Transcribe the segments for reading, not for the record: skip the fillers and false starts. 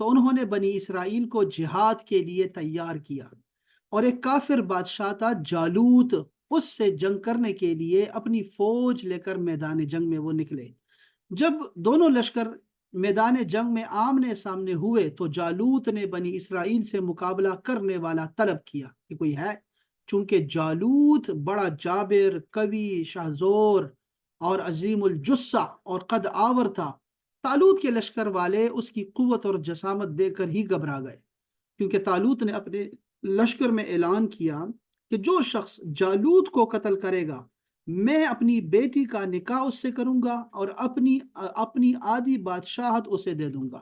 تو انہوں نے بنی اسرائیل کو جہاد کے لیے تیار کیا، اور ایک کافر بادشاہ تھا جالوت، اس سے جنگ کرنے کے لیے اپنی فوج لے کر میدان جنگ میں وہ نکلے۔ جب دونوں لشکر میدان جنگ میں آمنے سامنے ہوئے تو جالوت نے بنی اسرائیل سے مقابلہ کرنے والا طلب کیا کہ کوئی ہے، چونکہ جالوت بڑا جابر، قوی، شاہزور اور عظیم الجثہ اور قد آور تھا۔ طالوت کے لشکر والے اس کی قوت اور جسامت دیکھ کر ہی گھبرا گئے، کیونکہ طالوت نے اپنے لشکر میں اعلان کیا کہ جو شخص جالوت کو قتل کرے گا میں اپنی بیٹی کا نکاح اس سے کروں گا اور اپنی آدھی بادشاہت اسے دے دوں گا،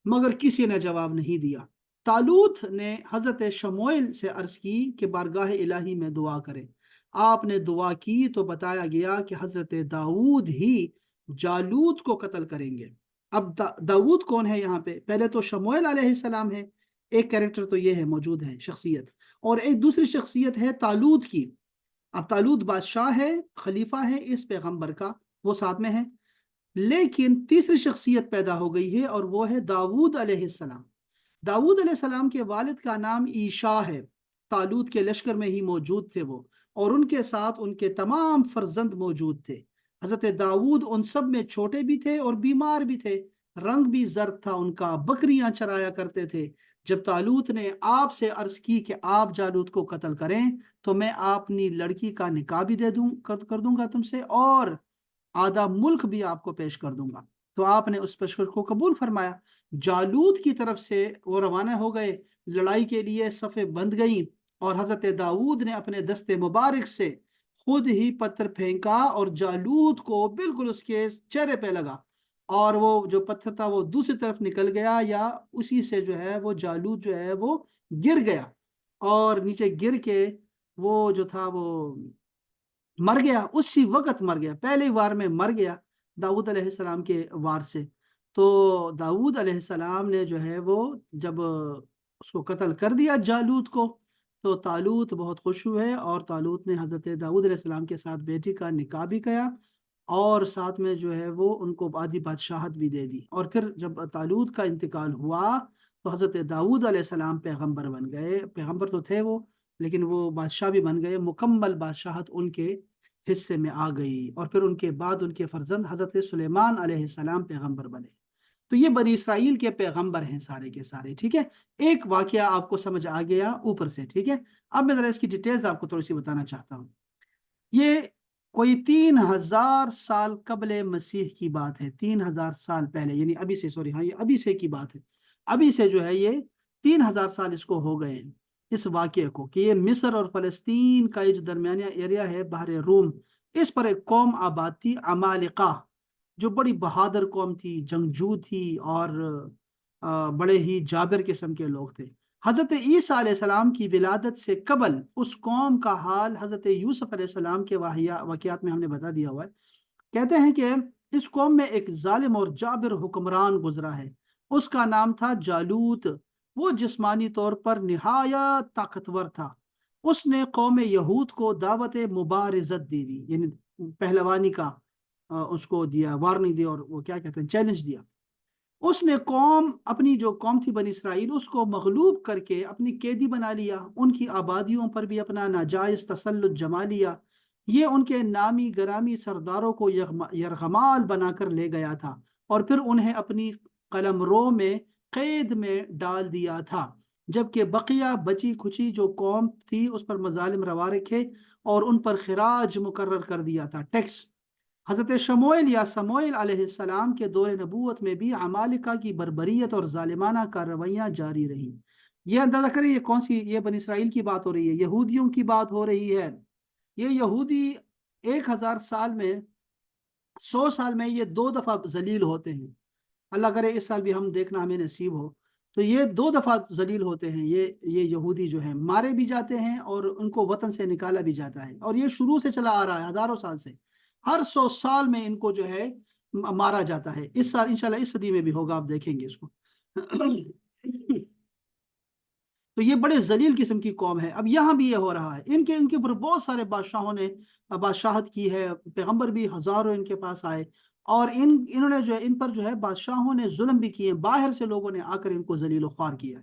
مگر کسی نے جواب نہیں دیا۔ طالوت نے حضرت شموئیل سے عرض کی کہ بارگاہ الہی میں دعا کرے۔ آپ نے دعا کی تو بتایا گیا کہ حضرت داؤد ہی جالوت کو قتل کریں گے۔ اب داؤد کون ہے یہاں پہ؟ پہلے تو شموئیل علیہ السلام ہے، ایک کریکٹر تو یہ ہے، موجود ہے شخصیت، اور ایک دوسری شخصیت ہے طالوت کی۔ اب طالوت بادشاہ ہے، خلیفہ ہے اس پیغمبر کا، وہ ساتھ میں ہے، لیکن تیسری شخصیت پیدا ہو گئی ہے اور وہ ہے داؤد علیہ السلام۔ داؤد علیہ السلام کے والد کا نام عیشا ہے، طالوت کے لشکر میں ہی موجود تھے وہ، اور ان کے ساتھ ان کے تمام فرزند موجود تھے۔ حضرت داؤد ان سب میں چھوٹے بھی تھے اور بیمار بھی تھے، رنگ بھی زرد تھا ان کا، بکریاں چرایا کرتے تھے۔ جب طالوت نے آپ سے عرض کی کہ آپ جالوت کو قتل کریں تو میں اپنی لڑکی کا نکاح بھی کر دوں گا تم سے، اور آدھا ملک بھی آپ کو پیش کر دوں گا، تو آپ نے اس پیشکش کو قبول فرمایا۔ جالوت کی طرف سے وہ روانہ ہو گئے، لڑائی کے لیے صفیں بند گئیں، اور حضرت داؤد نے اپنے دست مبارک سے خود ہی پتھر پھینکا اور جالوت کو بالکل اس کے چہرے پہ لگا، اور وہ جو پتھر تھا وہ دوسری طرف نکل گیا، یا اسی سے جو ہے وہ جالوت جو ہے وہ گر گیا، اور نیچے گر کے وہ جو تھا وہ مر گیا، اسی وقت مر گیا، پہلے وار میں مر گیا داؤد علیہ السلام کے وار سے۔ تو داؤد علیہ السلام نے جو ہے وہ جب اس کو قتل کر دیا جالوت کو، تو طالوت بہت خوش ہوئے، اور طالوت نے حضرت داؤد علیہ السلام کے ساتھ بیٹی کا نکاح بھی کیا، اور ساتھ میں جو ہے وہ ان کو آدھی بادشاہت بھی دے دی۔ اور پھر جب طالوت کا انتقال ہوا تو حضرت داؤد علیہ السلام پیغمبر بن گئے، پیغمبر تو تھے وہ، لیکن وہ بادشاہ بھی بن گئے، مکمل بادشاہت ان کے حصے میں آ گئی، اور پھر ان کے بعد ان کے فرزند حضرت سلیمان علیہ السلام پیغمبر بنے۔ تو یہ بنی اسرائیل کے پیغمبر ہیں سارے کے سارے، ٹھیک ہے؟ ایک واقعہ آپ کو سمجھ آ گیا اوپر سے، ٹھیک ہے؟ اب میں ذرا اس کی ڈیٹیلز آپ کو تھوڑی سی بتانا چاہتا ہوں۔ یہ کوئی 3000 سال قبل مسیح کی بات ہے، 3000 سال پہلے، یعنی ابھی سے، سوری، ہاں یہ ابھی سے کی بات ہے، ابھی سے جو ہے یہ 3000 سال اس کو ہو گئے ہیں اس واقعے کو، کہ یہ مصر اور فلسطین کا یہ جو درمیانیہ ایریا ہے بحر روم، اس پر ایک قوم آباد تھی، عمالقہ، جو بڑی بہادر قوم تھی، جنگجو تھی، اور بڑے ہی جابر قسم کے لوگ تھے۔ حضرت عیسیٰ علیہ السلام کی ولادت سے قبل اس قوم کا حال حضرت یوسف علیہ السلام کے واقعات میں ہم نے بتا دیا ہوا ہے۔ کہتے ہیں کہ اس قوم میں ایک ظالم اور جابر حکمران گزرا ہے، اس کا نام تھا جالوت۔ وہ جسمانی طور پر نہایت طاقتور تھا۔ اس نے قوم یہود کو دعوت مبارزت دی، یعنی پہلوانی کا اس کو دیا، وارننگ دی، اور وہ کیا کہتے ہیں، چیلنج دیا۔ اس نے اپنی جو قوم تھی بنی اسرائیل، اس کو مغلوب کر کے اپنی قیدی بنا لیا، ان کی آبادیوں پر بھی اپنا ناجائز تسلط جما لیا۔ یہ ان کے نامی گرامی سرداروں کو یرغمال بنا کر لے گیا تھا، اور پھر انہیں اپنی قلمرو میں قید میں ڈال دیا تھا، جبکہ بقیہ بچی کھچی جو قوم تھی اس پر مظالم روا رکھے اور ان پر خراج مقرر کر دیا تھا، ٹیکس۔ حضرت شموئیل یا سموئیل علیہ السلام کے دور نبوت میں بھی عمالقہ کی بربریت اور ظالمانہ کارروائیاں جاری رہی۔ یہ اندازہ کریں یہ کون سی، یہ بنی اسرائیل کی بات ہو رہی ہے، یہودیوں کی بات ہو رہی ہے۔ یہ یہودی 1000 سال میں، 100 سال میں یہ 2 دفعہ ذلیل ہوتے ہیں۔ اللہ کرے اس سال بھی ہم دیکھنا ہمیں نصیب ہو، تو یہ 2 دفعہ ذلیل ہوتے ہیں۔ یہ یہودی جو ہیں مارے بھی جاتے ہیں اور ان کو وطن سے نکالا بھی جاتا ہے، اور یہ شروع سے چلا آ رہا ہے، ہزاروں سال سے، ہر 100 سال میں ان کو جو ہے مارا جاتا ہے۔ اس سال انشاءاللہ اس صدی میں بھی ہوگا، آپ دیکھیں گے اس کو۔ تو یہ بڑے ذلیل قسم کی قوم ہے۔ اب یہاں بھی یہ ہو رہا ہے، ان کے اوپر بہت سارے بادشاہوں نے بادشاہت کی ہے، پیغمبر بھی ہزاروں ان کے پاس آئے، اور انہوں نے جو ہے ان پر جو ہے بادشاہوں نے ظلم بھی کیے، باہر سے لوگوں نے آ کر ان کو ذلیل و خوار کیا۔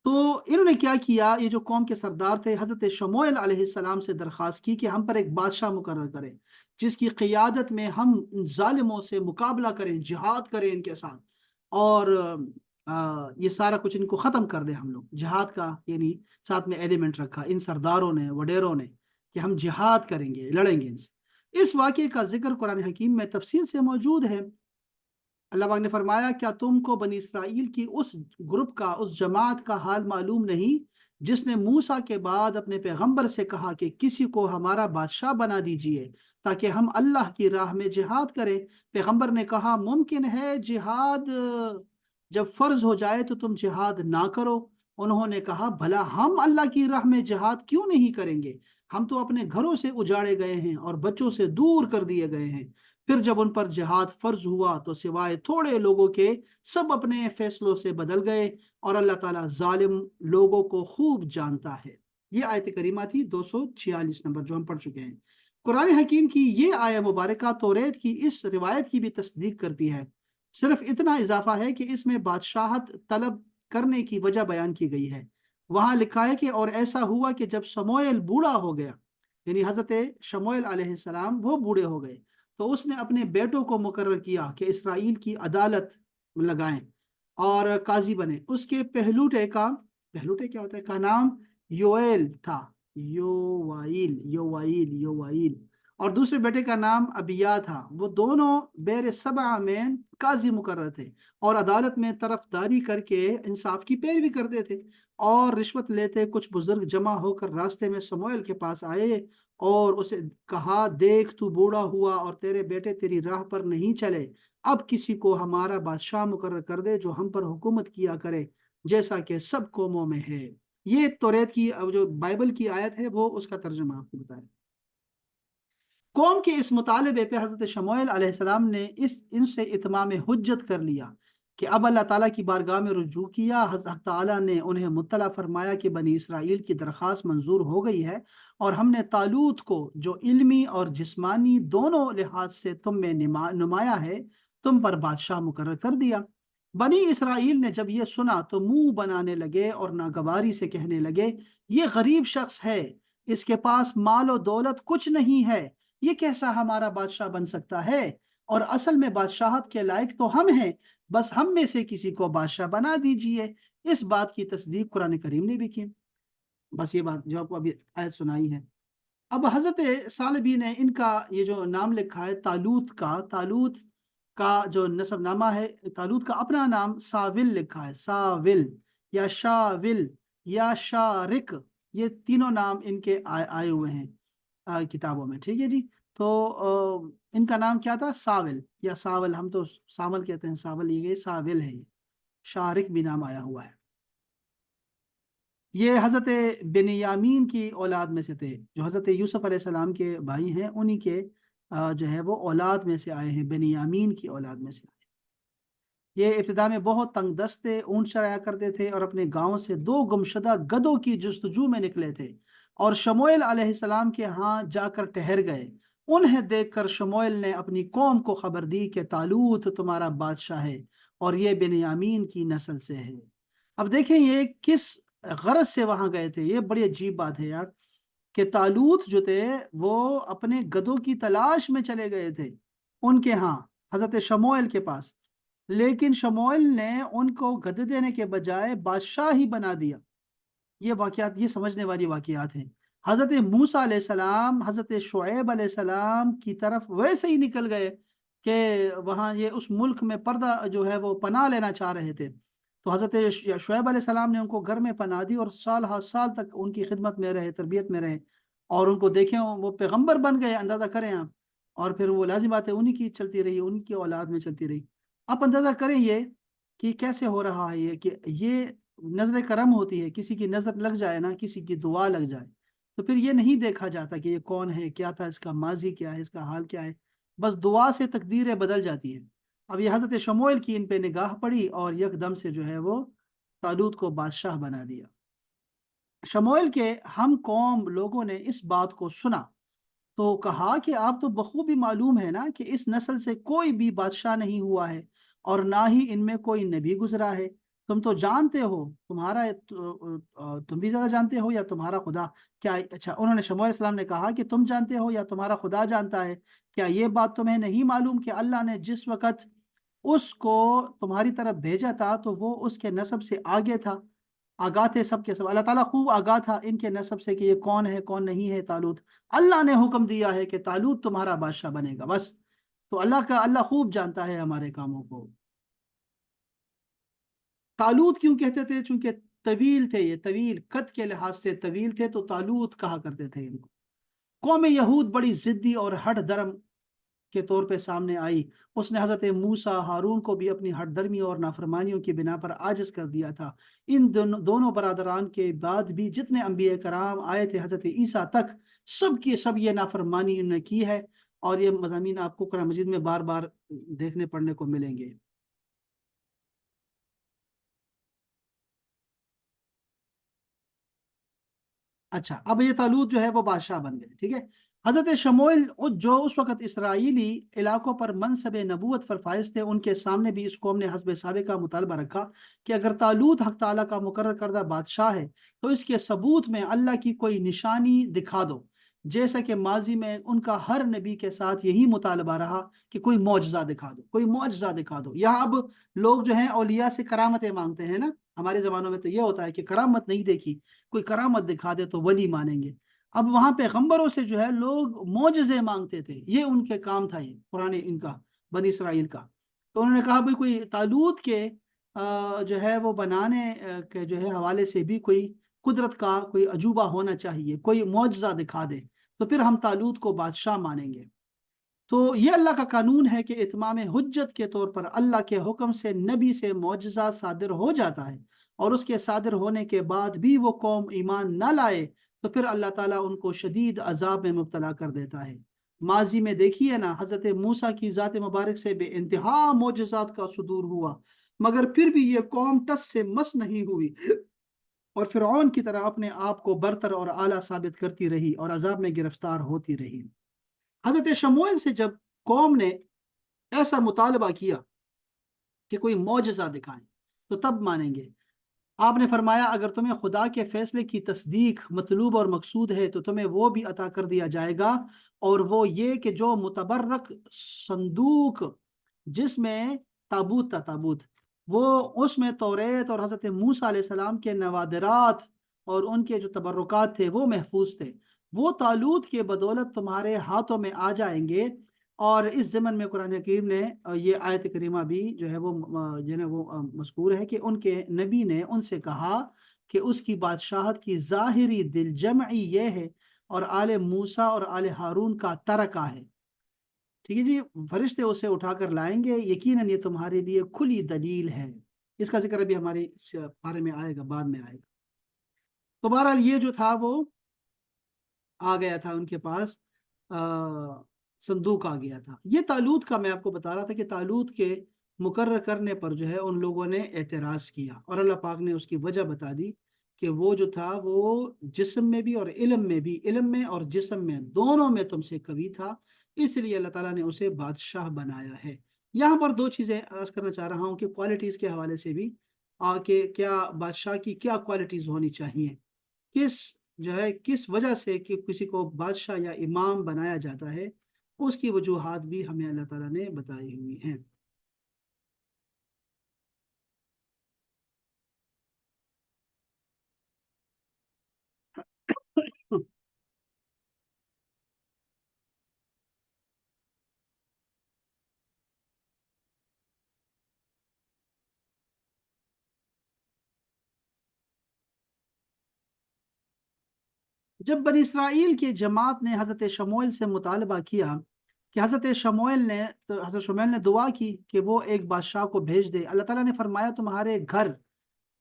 تو انہوں نے کیا کیا، یہ جو قوم کے سردار تھے حضرت شموئیل علیہ السلام سے درخواست کی کہ ہم پر ایک بادشاہ مقرر کریں جس کی قیادت میں ہم ان ظالموں سے مقابلہ کریں، جہاد کریں ان کے ساتھ، اور یہ سارا کچھ ان کو ختم کر دیں ہم لوگ جہاد کا، یعنی ساتھ میں ایلیمنٹ رکھا ان سرداروں نے وڈیروں نے کہ ہم جہاد کریں گے، لڑیں گے ان سے۔ اس واقعے کا ذکر قرآن حکیم میں تفصیل سے موجود ہے۔ اللہ پاک نے فرمایا، کیا تم کو بنی اسرائیل کی اس گروپ کا، اس جماعت کا حال معلوم نہیں جس نے موسیٰ کے بعد اپنے پیغمبر سے کہا کہ کسی کو ہمارا بادشاہ بنا دیجئے تاکہ ہم اللہ کی راہ میں جہاد کریں۔ پیغمبر نے کہا، ممکن ہے جہاد جب فرض ہو جائے تو تم جہاد نہ کرو۔ انہوں نے کہا، بھلا ہم اللہ کی راہ میں جہاد کیوں نہیں کریں گے؟ ہم تو اپنے گھروں سے اجاڑے گئے ہیں اور بچوں سے دور کر دیے گئے ہیں۔ پھر جب ان پر جہاد فرض ہوا تو سوائے تھوڑے لوگوں کے سب اپنے فیصلوں سے بدل گئے، اور اللہ تعالیٰ ظالم لوگوں کو خوب جانتا ہے۔ یہ آیت کریمہ تھی 246 نمبر جو ہم پڑھ چکے ہیں۔ قرآن حکیم کی یہ آیہ مبارکہ توریت کی اس روایت کی بھی تصدیق کرتی ہے، صرف اتنا اضافہ ہے کہ اس میں بادشاہت طلب کرنے کی وجہ بیان کی گئی ہے۔ وہاں لکھا ہے کہ اور ایسا ہوا کہ جب شموئیل بوڑھا ہو گیا، یعنی حضرت شموئیل علیہ السلام وہ بوڑھے ہو گئے، تو اس نے اپنے بیٹوں کو مقرر کیا کہ اسرائیل کی عدالت لگائیں اور قاضی بنے۔ اس کے پہلوٹے کیا ہوتا ہے کا نام یوئیل تھا، یوائیل، اور دوسرے بیٹے کا نام ابیا تھا۔ وہ دونوں بیر سبع میں قاضی مقرر تھے اور عدالت میں طرفداری کر کے انصاف کی پیروی کرتے تھے اور رشوت لیتے۔ کچھ بزرگ جمع ہو کر راستے میں شموئیل کے پاس آئے اور اسے کہا، دیکھ تو بوڑھا ہوا اور تیرے بیٹے تیری راہ پر نہیں چلے، اب کسی کو ہمارا بادشاہ مقرر کر دے جو ہم پر حکومت کیا کرے جیسا کہ سب قوموں میں ہے۔ یہ توریت کی جو بائبل کی آیت ہے وہ اس کا ترجمہ آپ کو بتایا۔ قوم کے اس مطالبے پہ حضرت شموئیل علیہ السلام نے ان سے اتمام حجت کر لیا کہ اب اللہ تعالیٰ کی بارگاہ میں رجوع کیا۔ حضرت تعالیٰ نے انہیں مطلع فرمایا کہ بنی اسرائیل کی درخواست منظور ہو گئی ہے اور ہم نے طالوت کو، جو علمی اور جسمانی دونوں لحاظ سے تم میں نمایاں ہے، تم پر بادشاہ مقرر کر دیا۔ بنی اسرائیل نے جب یہ سنا تو منہ بنانے لگے اور ناگواری سے کہنے لگے، یہ غریب شخص ہے، اس کے پاس مال و دولت کچھ نہیں ہے، یہ کیسا ہمارا بادشاہ بن سکتا ہے؟ اور اصل میں بادشاہت کے لائق تو ہم ہیں، بس ہم میں سے کسی کو بادشاہ بنا دیجئے۔ اس بات کی تصدیق قرآن کریم نے بھی کی۔ بس یہ بات جو آپ کو ابھی آیت سنائی ہے۔ اب حضرت ثعلبی نے ان کا یہ جو نام لکھا ہے طالوت کا جو نسب نامہ ہے، طالوت کا اپنا نام ساول لکھا ہے، ساول یا شاول یا شارک، یہ تینوں نام ان کے آئے ہوئے ہیں کتابوں میں، ٹھیک ہے جی۔ تو ان کا نام کیا تھا؟ ساول یا ساول، ہم تو ساول کہتے ہیں، ساول یہ ساول ہے، یہ شارک بھی نام آیا ہوا ہے۔ یہ حضرت بنیامین کی اولاد میں سے تھے، جو حضرت یوسف علیہ السلام کے بھائی ہیں، انہی کے جو ہے وہ اولاد میں سے آئے ہیں، بنیامین کی اولاد میں سے آئے۔ یہ ابتدا میں بہت تنگ دست تھے، اونٹ چرایا کرتے تھے اور اپنے گاؤں سے دو گمشدہ گدوں کی جستجو میں نکلے تھے اور شموئیل علیہ السلام کے ہاں جا کر ٹھہر گئے۔ انہیں دیکھ کر شموئیل نے اپنی قوم کو خبر دی کہ طالوت تمہارا بادشاہ ہے اور یہ بنیامین کی نسل سے ہے۔ اب دیکھیں یہ کس غرض سے وہاں گئے تھے، یہ بڑی عجیب بات ہے یار، کہ طالوت جو تھے وہ اپنے گدوں کی تلاش میں چلے گئے تھے ان کے ہاں حضرت شموئیل کے پاس، لیکن شموئیل نے ان کو گدے دینے کے بجائے بادشاہ ہی بنا دیا۔ یہ واقعات، یہ سمجھنے والی واقعات ہیں۔ حضرت موسیٰ علیہ السلام حضرت شعیب علیہ السلام کی طرف ویسے ہی نکل گئے کہ وہاں یہ اس ملک میں پردہ جو ہے وہ پناہ لینا چاہ رہے تھے، تو حضرت شعیب علیہ السلام نے ان کو گھر میں پناہ دی اور سال ہر سال تک ان کی خدمت میں رہے، تربیت میں رہے، اور ان کو دیکھیں وہ پیغمبر بن گئے، اندازہ کریں آپ۔ اور پھر وہ لازم بات ہے انہی کی چلتی رہی، ان کی اولاد میں چلتی رہی۔ آپ اندازہ کریں یہ کہ کیسے ہو رہا ہے، یہ کہ یہ نظر کرم ہوتی ہے، کسی کی نظر لگ جائے نا، کسی کی دعا لگ جائے، تو پھر یہ نہیں دیکھا جاتا کہ یہ کون ہے، کیا تھا، اس کا ماضی کیا ہے، اس کا حال کیا ہے، بس دعا سے تقدیریں بدل جاتی ہیں۔ اب یہ حضرت شموئیل کی ان پہ نگاہ پڑی اور یکدم سے جو ہے وہ طالوت کو بادشاہ بنا دیا۔ شموئیل کے ہم قوم لوگوں نے اس بات کو سنا تو کہا کہ آپ تو بخوبی معلوم ہے نا کہ اس نسل سے کوئی بھی بادشاہ نہیں ہوا ہے اور نہ ہی ان میں کوئی نبی گزرا ہے۔ تم تو جانتے ہو، تم بھی زیادہ جانتے ہو یا تمہارا خدا؟ کیا اچھا، انہوں نے شموئیل علیہ السلام نے کہا کہ تم جانتے ہو یا تمہارا خدا جانتا ہے؟ کیا یہ بات تمہیں نہیں معلوم کہ اللہ نے جس وقت اس کو تمہاری طرف بھیجا تھا تو وہ اس کے نسب سے آگے تھا، آگاہ تھے سب کے سب، اللہ تعالیٰ خوب آگاہ تھا ان کے نسب سے کہ یہ کون ہے کون نہیں ہے طالوت۔ اللہ نے حکم دیا ہے کہ طالوت تمہارا بادشاہ بنے گا بس۔ تو اللہ خوب جانتا ہے ہمارے کاموں کو۔ طالوت کیوں کہتے تھے؟ چونکہ طویل تھے، یہ طویل قد کے لحاظ سے طویل تھے تو طالوت کہا کرتے تھے ان کو۔ قوم یہود بڑی ضدی اور ہٹ درم کے طور پہ سامنے آئی۔ اس نے حضرت موسیٰ ہارون کو بھی اپنی ہٹ درمی اور نافرمانیوں کی بنا پر عاجز کر دیا تھا۔ ان دونوں برادران کے بعد بھی جتنے انبیاء کرام آئے تھے حضرت عیسیٰ تک، سب کی سب یہ نافرمانی انہوں نے کی ہے، اور یہ مضامین آپ کو قرآن مجید میں بار بار دیکھنے پڑھنے کو ملیں گے۔ اچھا، اب یہ طالوت جو ہے وہ بادشاہ بن گئے، ٹھیک ہے۔ حضرت شموئیل جو اس وقت اسرائیلی علاقوں پر منصب نبوت پر فائز تھے، ان کے سامنے بھی اس قوم نے حسب سابقہ مطالبہ رکھا کہ اگر طالوت حق تعالیٰ کا مقرر کردہ بادشاہ ہے تو اس کے ثبوت میں اللہ کی کوئی نشانی دکھا دو، جیسا کہ ماضی میں ان کا ہر نبی کے ساتھ یہی مطالبہ رہا کہ کوئی معجزہ دکھا دو، کوئی معجزہ دکھا دو۔ یہاں اب لوگ جو ہیں اولیاء سے کرامتیں مانگتے ہیں نا، ہمارے زمانوں میں تو یہ ہوتا ہے کہ کرامت نہیں دیکھی، کوئی کرامت دکھا دے تو ولی مانیں گے۔ اب وہاں پیغمبروں سے جو ہے لوگ معجزے مانگتے تھے، یہ ان کے کام تھا، یہ پرانے ان کا بنی اسرائیل کا۔ تو انہوں نے کہا بھائی کوئی طالوت کے جو ہے وہ بنانے کے جو ہے حوالے سے بھی کوئی قدرت کا کوئی عجوبہ ہونا چاہیے، کوئی معجزہ دکھا دے تو پھر ہم طالوت کو بادشاہ مانیں گے۔ تو یہ اللہ کا قانون ہے کہ اتمام حجت کے طور پر اللہ کے حکم سے نبی سے معجزہ صادر ہو جاتا ہے، اور اس کے صادر ہونے کے بعد بھی وہ قوم ایمان نہ لائے تو پھر اللہ تعالیٰ ان کو شدید عذاب میں مبتلا کر دیتا ہے۔ ماضی میں دیکھیے نا، حضرت موسیٰ کی ذات مبارک سے بے انتہا معجزات کا صدور ہوا، مگر پھر بھی یہ قوم ٹس سے مس نہیں ہوئی اور فرعون کی طرح اپنے آپ کو برتر اور اعلیٰ ثابت کرتی رہی اور عذاب میں گرفتار ہوتی رہی۔ حضرت شموئیل سے جب قوم نے ایسا مطالبہ کیا کہ کوئی معجزہ دکھائیں تو تب مانیں گے، آپ نے فرمایا اگر تمہیں خدا کے فیصلے کی تصدیق مطلوب اور مقصود ہے تو تمہیں وہ بھی عطا کر دیا جائے گا، اور وہ یہ کہ جو متبرک صندوق جس میں تابوت تھا، تابوت وہ اس میں توریت اور حضرت موسیٰ علیہ السلام کے نوادرات اور ان کے جو تبرکات تھے وہ محفوظ تھے، وہ طالوت کے بدولت تمہارے ہاتھوں میں آ جائیں گے۔ اور اس ضمن میں قرآن حکیم نے یہ آیت کریمہ بھی جو ہے وہ جو ہے وہ مذکور ہے کہ ان کے نبی نے ان سے کہا کہ اس کی بادشاہت کی ظاہری دل جمعی یہ ہے اور آل موسیٰ اور آل ہارون کا ترکہ ہے، ٹھیک ہے جی، فرشتے اسے اٹھا کر لائیں گے، یقیناً یہ تمہارے لیے کھلی دلیل ہے۔ اس کا ذکر ابھی ہمارے بارے میں آئے گا، بعد میں آئے گا۔ تو بہرحال یہ جو تھا وہ آ گیا تھا ان کے پاس، صندوق آ گیا تھا۔ یہ طالوت کا میں آپ کو بتا رہا تھا کہ طالوت کے مقرر کرنے پر جو ہے ان لوگوں نے اعتراض کیا، اور اللہ پاک نے اس کی وجہ بتا دی کہ وہ جو تھا وہ جسم میں بھی اور علم میں بھی، علم میں اور جسم میں دونوں میں تم سے قوی تھا، اس لیے اللہ تعالیٰ نے اسے بادشاہ بنایا ہے۔ یہاں پر دو چیزیں عرض کرنا چاہ رہا ہوں کہ کوالٹیز کے حوالے سے بھی کہ کیا بادشاہ کی کیا کوالٹیز ہونی چاہیے، کس جو ہے کس وجہ سے کہ کسی کو بادشاہ یا امام بنایا جاتا ہے، اس کی وجوہات بھی ہمیں اللہ تعالیٰ نے بتائی ہوئی ہیں۔ جب بنی اسرائیل کی جماعت نے حضرت شموئیل سے مطالبہ کیا کہ حضرت شموئیل نے دعا کی کہ وہ ایک بادشاہ کو بھیج دے، اللہ تعالیٰ نے فرمایا تمہارے گھر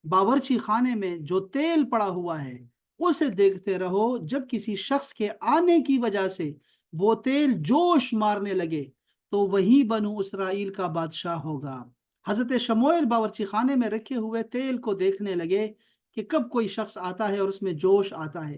باورچی خانے میں جو تیل پڑا ہوا ہے اسے دیکھتے رہو، جب کسی شخص کے آنے کی وجہ سے وہ تیل جوش مارنے لگے تو وہی بنو اسرائیل کا بادشاہ ہوگا۔ حضرت شموئیل باورچی خانے میں رکھے ہوئے تیل کو دیکھنے لگے کہ کب کوئی شخص آتا ہے اور اس میں جوش آتا ہے،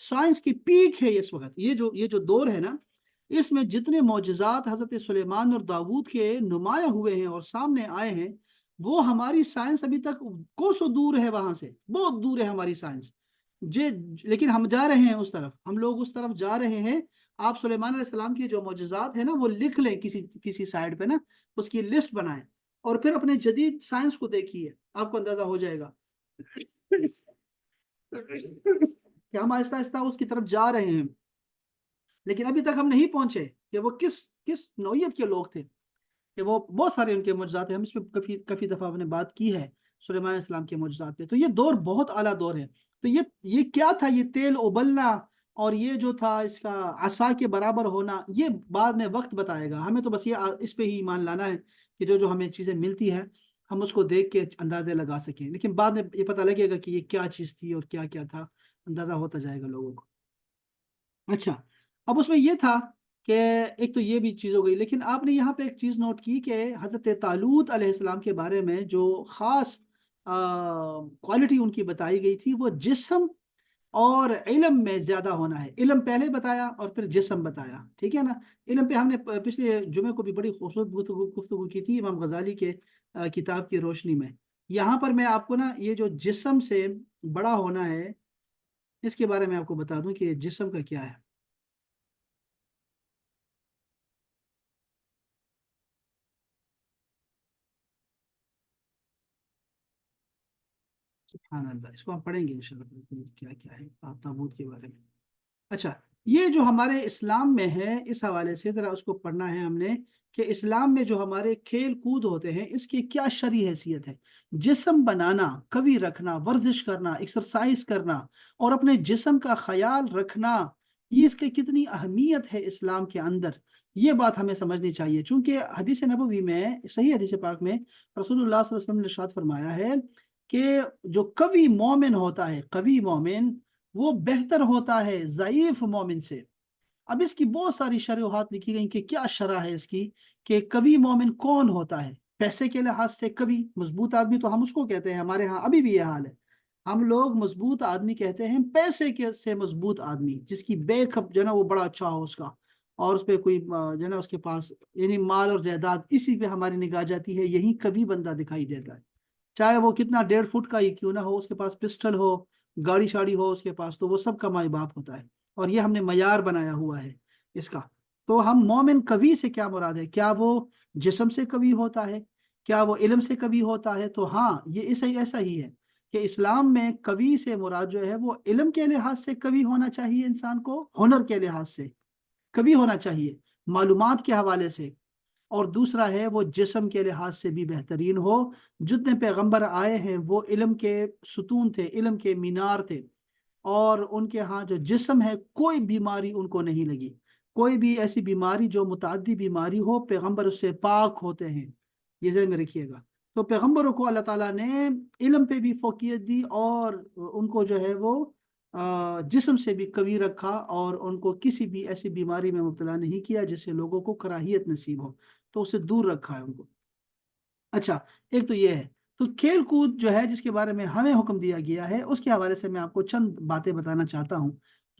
سائنس کی پیک ہے اس وقت، یہ جو دور ہے نا، اس میں جتنے معجزات حضرت سلیمان اور داود کے نمایاں ہوئے ہیں اور سامنے آئے ہیں، وہ ہماری سائنس ابھی تک کوسوں دور ہے، وہاں سے بہت دور ہے ہماری سائنس جی۔ لیکن ہم جا رہے ہیں اس طرف، ہم لوگ اس طرف جا رہے ہیں۔ آپ سلیمان علیہ السلام کی جو معجزات ہیں نا، وہ لکھ لیں کسی کسی سائڈ پہ نا، اس کی لسٹ بنائیں، اور پھر اپنے جدید سائنس کو دیکھیے، آپ کو اندازہ ہو جائے گا کہ ہم آہستہ آہستہ اس کی طرف جا رہے ہیں، لیکن ابھی تک ہم نہیں پہنچے کہ وہ کس کس نوعیت کے لوگ تھے، کہ وہ بہت سارے ان کے معجزات ہیں۔ ہم اس پہ کافی دفعہ ہم نے بات کی ہے سلیمان علیہ السلام کے معجزات پہ۔ تو یہ دور بہت اعلیٰ دور ہے۔ تو یہ کیا تھا، یہ تیل ابلنا اور یہ جو تھا اس کا عصا کے برابر ہونا، یہ بعد میں وقت بتائے گا، ہمیں تو بس یہ اس پہ ہی ایمان لانا ہے کہ جو ہمیں چیزیں ملتی ہیں ہم اس کو دیکھ کے اندازے لگا سکیں، لیکن بعد میں یہ پتہ لگے گا کہ یہ کیا چیز تھی اور کیا کیا تھا، اندازہ ہوتا جائے گا لوگوں کو۔ اچھا، اب اس میں یہ تھا کہ ایک تو یہ بھی چیز ہو گئی، لیکن آپ نے یہاں پہ ایک چیز نوٹ کی کہ حضرت طالوت علیہ السلام کے بارے میں جو خاص کوالٹی ان کی بتائی گئی تھی، وہ جسم اور علم میں زیادہ ہونا ہے۔ علم پہلے بتایا اور پھر جسم بتایا، ٹھیک ہے نا۔ علم پہ ہم نے پچھلے جمعے کو بھی بڑی خوبصورت گفتگو کی تھی امام غزالی کے کتاب کی روشنی میں۔ یہاں پر میں آپ کو نا یہ جو جسم سے بڑا ہونا ہے، اس کے بارے میں آپ کو بتا دوں کہ جسم کا کیا ہے۔ سبحان اللہ، اس کو ہم پڑھیں گے انشاءاللہ کیا کیا ہے آپ تابوت کے بارے میں۔ اچھا، یہ جو ہمارے اسلام میں ہے، اس حوالے سے ذرا اس کو پڑھنا ہے ہم نے، کہ اسلام میں جو ہمارے کھیل کود ہوتے ہیں اس کی کیا شرعی حیثیت ہے۔ جسم بنانا، قوی رکھنا، ورزش کرنا، ایکسرسائز کرنا اور اپنے جسم کا خیال رکھنا، یہ اس کی کتنی اہمیت ہے اسلام کے اندر، یہ بات ہمیں سمجھنی چاہیے۔ چونکہ حدیث نبوی میں، صحیح حدیث پاک میں رسول اللہ صلی اللہ علیہ وسلم نے ارشاد فرمایا ہے کہ جو قوی مومن ہوتا ہے، قوی مومن، وہ بہتر ہوتا ہے ضعیف مومن سے۔ اب اس کی بہت ساری شرحات لکھی گئی کہ کیا شرح ہے اس کی، کہ قوی مومن کون ہوتا ہے۔ پیسے کے لحاظ سے قوی مضبوط آدمی تو ہم اس کو کہتے ہیں، ہمارے ہاں ابھی بھی یہ حال ہے، ہم لوگ مضبوط آدمی کہتے ہیں پیسے کے سے مضبوط آدمی، جس کی بیک اپ جو ہے نا وہ بڑا اچھا ہو اس کا، اور اس پہ کوئی جو ہے نا اس کے پاس یعنی مال اور جائیداد، اسی پہ ہماری نگاہ جاتی ہے، یہی قوی بندہ دکھائی دیتا ہے۔ چاہے وہ کتنا 1.5 فٹ کا ہی کیوں نہ ہو، اس کے پاس پسٹل ہو، گاڑی شاڑی ہو اس کے پاس، تو وہ سب کا مائی باپ ہوتا ہے، اور یہ ہم نے معیار بنایا ہوا ہے اس کا۔ تو ہم مومن قوی سے کیا مراد ہے؟ کیا وہ جسم سے قوی ہوتا ہے؟ کیا وہ علم سے قوی ہوتا ہے؟ تو ہاں، یہ ایسا ہی ہے کہ اسلام میں قوی سے مراد جو ہے وہ علم کے لحاظ سے قوی ہونا چاہیے، انسان کو ہنر کے لحاظ سے قوی ہونا چاہیے، معلومات کے حوالے سے، اور دوسرا ہے وہ جسم کے لحاظ سے بھی بہترین ہو۔ جتنے پیغمبر آئے ہیں وہ علم کے ستون تھے، علم کے مینار تھے، اور ان کے ہاں جو جسم ہے کوئی بیماری ان کو نہیں لگی، کوئی بھی ایسی بیماری جو متعدی بیماری ہو، پیغمبر اس سے پاک ہوتے ہیں، یہ ذہن میں رکھیے گا۔ تو پیغمبروں کو اللہ تعالیٰ نے علم پہ بھی فوقیت دی، اور ان کو جو ہے وہ جسم سے بھی قوی رکھا، اور ان کو کسی بھی ایسی بیماری میں مبتلا نہیں کیا جس سے لوگوں کو کراہیت نصیب ہو، تو اسے دور رکھا ہے ان کو۔ اچھا، ایک تو یہ ہے۔ تو کھیل کود جو ہے جس کے بارے میں ہمیں حکم دیا گیا ہے، اس کے حوالے سے میں آپ کو چند باتیں بتانا چاہتا ہوں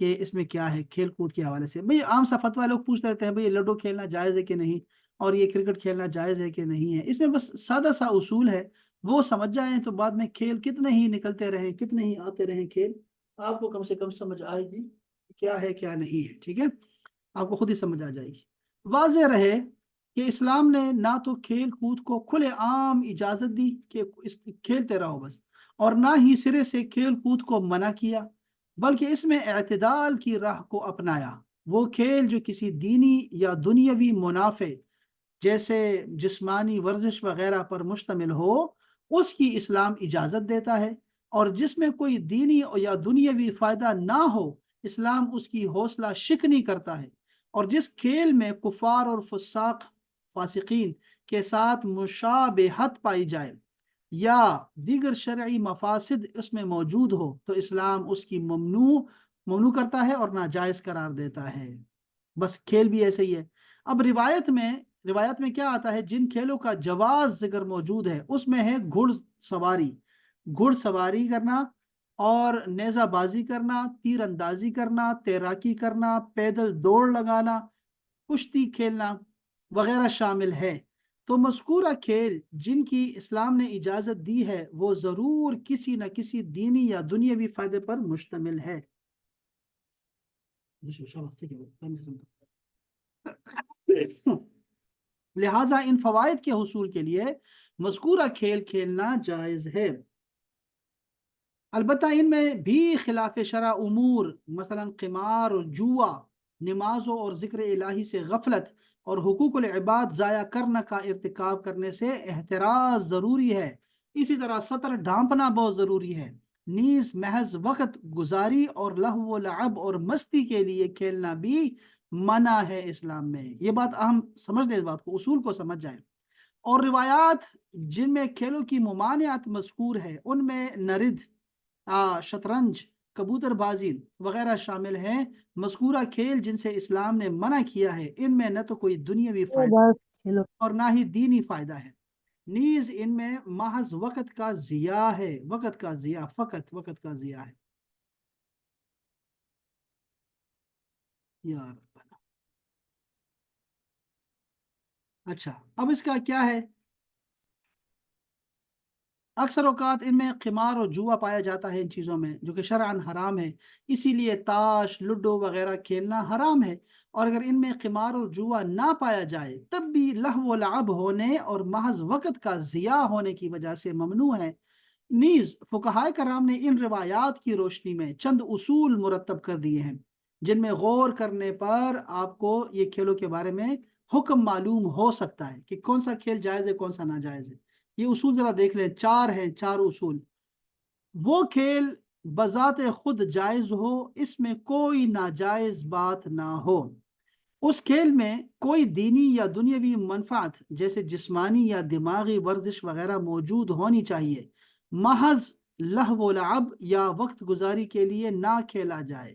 کہ اس میں کیا ہے کھیل کود کے حوالے سے۔ بھئی عام سا فتویٰ لوگ پوچھتے رہتے ہیں، بھئی یہ لوڈو کھیلنا جائز ہے کہ نہیں، اور یہ کرکٹ کھیلنا جائز ہے کہ نہیں ہے۔ اس میں بس سادہ سا اصول ہے، وہ سمجھ جائیں تو بعد میں کھیل کتنے ہی نکلتے رہیں، کتنے ہی آتے رہیں کھیل، آپ کو کم سے کم سمجھ آئے گی کیا ہے کیا نہیں ہے، ٹھیک ہے، آپ کو خود ہی سمجھ آ جائے گی۔ واضح رہے کہ اسلام نے نہ تو کھیل کود کو کھلے عام اجازت دی کہ کھیلتے رہو بس، اور نہ ہی سرے سے کھیل کود کو منع کیا، بلکہ اس میں اعتدال کی راہ کو اپنایا۔ وہ کھیل جو کسی دینی یا دنیاوی منافع جیسے جسمانی ورزش وغیرہ پر مشتمل ہو، اس کی اسلام اجازت دیتا ہے، اور جس میں کوئی دینی یا دنیاوی فائدہ نہ ہو، اسلام اس کی حوصلہ شکنی کرتا ہے۔ اور جس کھیل میں کفار اور فاسقین کے ساتھ مشابہت پائی جائے یا دیگر شرعی مفاسد اس میں موجود ہو، تو اسلام اس کی ممنوع کرتا ہے اور ناجائز قرار دیتا ہے۔ بس کھیل بھی ایسے ہی ہے۔ اب روایت میں کیا آتا ہے، جن کھیلوں کا جواز ذکر موجود ہے اس میں ہے گھڑ سواری کرنا، اور نیزہ بازی کرنا، تیر اندازی کرنا، تیراکی کرنا، پیدل دوڑ لگانا، کشتی کھیلنا وغیرہ شامل ہے۔ تو مذکورہ کھیل جن کی اسلام نے اجازت دی ہے وہ ضرور کسی نہ کسی دینی یا دنیاوی فائدے پر مشتمل ہے۔ لہٰذا ان فوائد کے حصول کے لیے مذکورہ کھیل کھیلنا جائز ہے۔ البتہ ان میں بھی خلاف شرع امور، مثلا قمار اور جوا، نمازوں اور ذکر الہی سے غفلت اور حقوق العباد ضائع کرنے کا ارتکاب کرنے سے احتراز ضروری ہے۔ اسی طرح سطر ڈھانپنا بہت ضروری ہے۔ نیز محض وقت گزاری اور لہو و لعب اور مستی کے لیے کھیلنا بھی منع ہے اسلام میں۔ یہ بات اہم سمجھ لیں، اس بات کو، اصول کو سمجھ جائیں۔ اور روایات جن میں کھیلوں کی ممانعت مذکور ہے ان میں نرد، شطرنج، کبوتر بازی وغیرہ شامل ہیں۔ مذکورہ کھیل جن سے اسلام نے منع کیا ہے ان میں نہ تو کوئی دنیاوی فائدہ بس چلو۔ اور نہ ہی دینی فائدہ ہے، نیز ان میں محض وقت کا ضیاع ہے، وقت کا ضیاع، فقط وقت کا ضیاع ہے۔ یا رب۔ اچھا، اب اس کا کیا ہے؟ اکثر اوقات ان میں قمار اور جوا پایا جاتا ہے ان چیزوں میں، جو کہ شرعاً حرام ہے، اسی لیے تاش، لوڈو وغیرہ کھیلنا حرام ہے۔ اور اگر ان میں قمار اور جوا نہ پایا جائے تب بھی لہو و لعب ہونے اور محض وقت کا ضیاع ہونے کی وجہ سے ممنوع ہے۔ نیز فقہائے کرام نے ان روایات کی روشنی میں چند اصول مرتب کر دیے ہیں جن میں غور کرنے پر آپ کو یہ کھیلوں کے بارے میں حکم معلوم ہو سکتا ہے کہ کون سا کھیل جائز ہے، کون سا ناجائز ہے۔ یہ اصول ذرا دیکھ لیں، چار ہیں، چار اصول۔ وہ کھیل بذات خود جائز ہو، اس میں کوئی ناجائز بات نہ ہو۔ اس کھیل میں کوئی دینی یا دنیاوی منفعت جیسے جسمانی یا دماغی ورزش وغیرہ موجود ہونی چاہیے۔ محض لہو و لعب یا وقت گزاری کے لیے نہ کھیلا جائے۔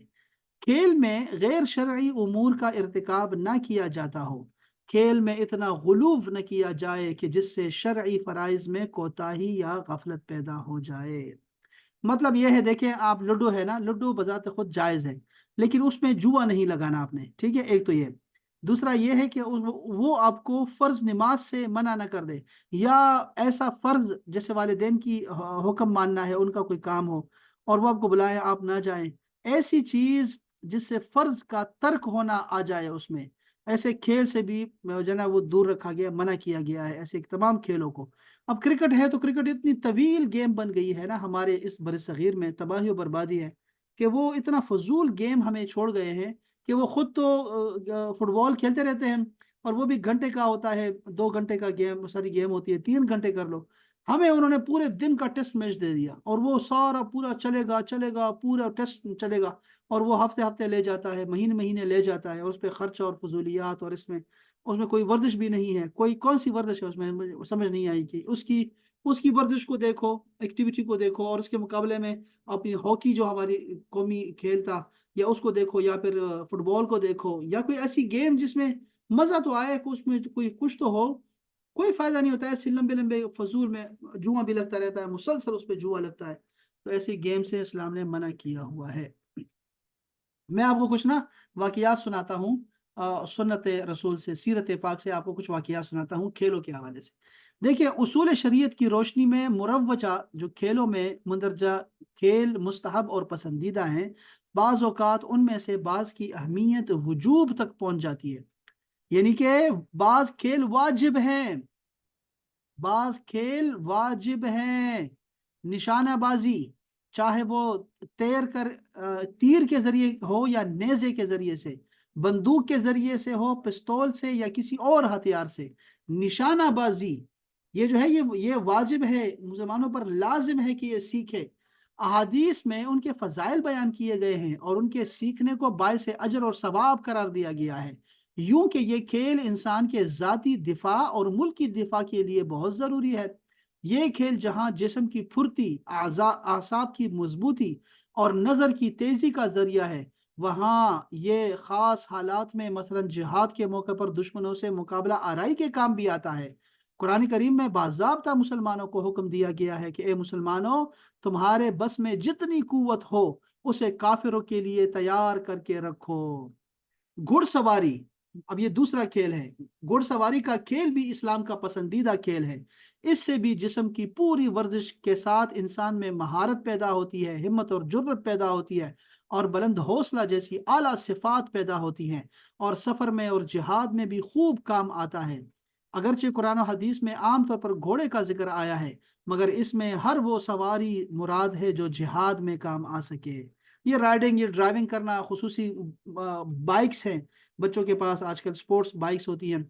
کھیل میں غیر شرعی امور کا ارتکاب نہ کیا جاتا ہو۔ کھیل میں اتنا غلوف نہ کیا جائے کہ جس سے شرعی فرائض میں کوتاہی یا غفلت پیدا ہو جائے۔ مطلب یہ ہے، دیکھیں آپ، لوڈو ہے نا، لوڈو بذات خود جائز ہے، لیکن اس میں جوا نہیں لگانا آپ نے، ٹھیک ہے؟ ایک تو یہ۔ دوسرا یہ ہے کہ وہ آپ کو فرض نماز سے منع نہ کر دے، یا ایسا فرض جیسے والدین کی حکم ماننا ہے، ان کا کوئی کام ہو اور وہ آپ کو بلائے آپ نہ جائیں، ایسی چیز جس سے فرض کا ترک ہونا آ جائے اس میں، ایسے کھیل سے بھی جو ہے نا وہ دور رکھا گیا، منع کیا گیا ہے ایسے تمام کھیلوں کو۔ اب کرکٹ ہے تو کرکٹ اتنی طویل گیم بن گئی ہے نا ہمارے اس بر صغیر میں، تباہی و بربادی ہے کہ وہ اتنا فضول گیم ہمیں چھوڑ گئے ہیں کہ وہ خود تو فٹ بال کھیلتے رہتے ہیں، اور وہ بھی گھنٹے کا ہوتا ہے، 2 گھنٹے کا گیم، ساری گیم ہوتی ہے 3 گھنٹے کر لو۔ ہمیں انہوں نے پورے دن کا ٹیسٹ میچ دے دیا اور وہ سارا پورا چلے گا چلے گا، پورا ٹیسٹ چلے گا، اور وہ ہفتے ہفتے لے جاتا ہے، مہینے مہینے لے جاتا ہے، اور اس پہ خرچ اور فضولیات، اور اس میں کوئی ورزش بھی نہیں ہے، کوئی کون سی ورزش ہے اس میں؟ مجھے سمجھ نہیں آئی کہ اس کی ورزش کو دیکھو، ایکٹیویٹی کو دیکھو، اور اس کے مقابلے میں اپنی ہاکی جو ہماری قومی کھیل تھا، یا اس کو دیکھو، یا پھر فٹ بال کو دیکھو، یا کوئی ایسی گیم جس میں مزہ تو آئے، کہ اس میں کوئی کچھ تو ہو۔ کوئی فائدہ نہیں ہوتا ہے، ایسے لمبے لمبے فضول میں جوا بھی لگتا رہتا ہے، مسلسل اس پہ جوا لگتا ہے، تو ایسی گیم سے اسلام نے منع کیا ہوا ہے۔ میں آپ کو کچھ نا واقعات سناتا ہوں، سنت رسول سے، سیرت پاک سے آپ کو کچھ واقعات سناتا ہوں کھیلوں کے حوالے سے۔ دیکھیں، اصول شریعت کی روشنی میں مروجہ جو کھیلوں میں مندرجہ کھیل مستحب اور پسندیدہ ہیں، بعض اوقات ان میں سے بعض کی اہمیت وجوب تک پہنچ جاتی ہے، یعنی کہ بعض کھیل واجب ہیں، بعض کھیل واجب ہیں۔ نشانہ بازی، چاہے وہ تیر کے ذریعے ہو یا نیزے کے ذریعے سے، بندوق کے ذریعے سے ہو، پستول سے یا کسی اور ہتھیار سے، نشانہ بازی یہ جو ہے یہ واجب ہے، مسلمانوں پر لازم ہے کہ یہ سیکھے۔ احادیث میں ان کے فضائل بیان کیے گئے ہیں اور ان کے سیکھنے کو باعث اجر اور ثواب قرار دیا گیا ہے، یوں کہ یہ کھیل انسان کے ذاتی دفاع اور ملکی دفاع کے لیے بہت ضروری ہے۔ یہ کھیل جہاں جسم کی پھرتی، اعصاب کی مضبوطی اور نظر کی تیزی کا ذریعہ ہے، وہاں یہ خاص حالات میں مثلا جہاد کے موقع پر دشمنوں سے مقابلہ آرائی کے کام بھی آتا ہے۔ قرآن کریم میں باضابطہ مسلمانوں کو حکم دیا گیا ہے کہ اے مسلمانوں، تمہارے بس میں جتنی قوت ہو اسے کافروں کے لیے تیار کر کے رکھو۔ گھڑ سواری، اب یہ دوسرا کھیل ہے۔ گھڑ سواری کا کھیل بھی اسلام کا پسندیدہ کھیل ہے۔ اس سے بھی جسم کی پوری ورزش کے ساتھ انسان میں مہارت پیدا ہوتی ہے، ہمت اور جرت پیدا ہوتی ہے، اور بلند حوصلہ جیسی اعلیٰ صفات پیدا ہوتی ہیں، اور سفر میں اور جہاد میں بھی خوب کام آتا ہے۔ اگرچہ قرآن و حدیث میں عام طور پر گھوڑے کا ذکر آیا ہے، مگر اس میں ہر وہ سواری مراد ہے جو جہاد میں کام آ سکے۔ یہ رائڈنگ، یہ ڈرائیونگ کرنا، خصوصی بائکس ہیں، بچوں کے پاس آج کل سپورٹس بائکس ہوتی ہیں،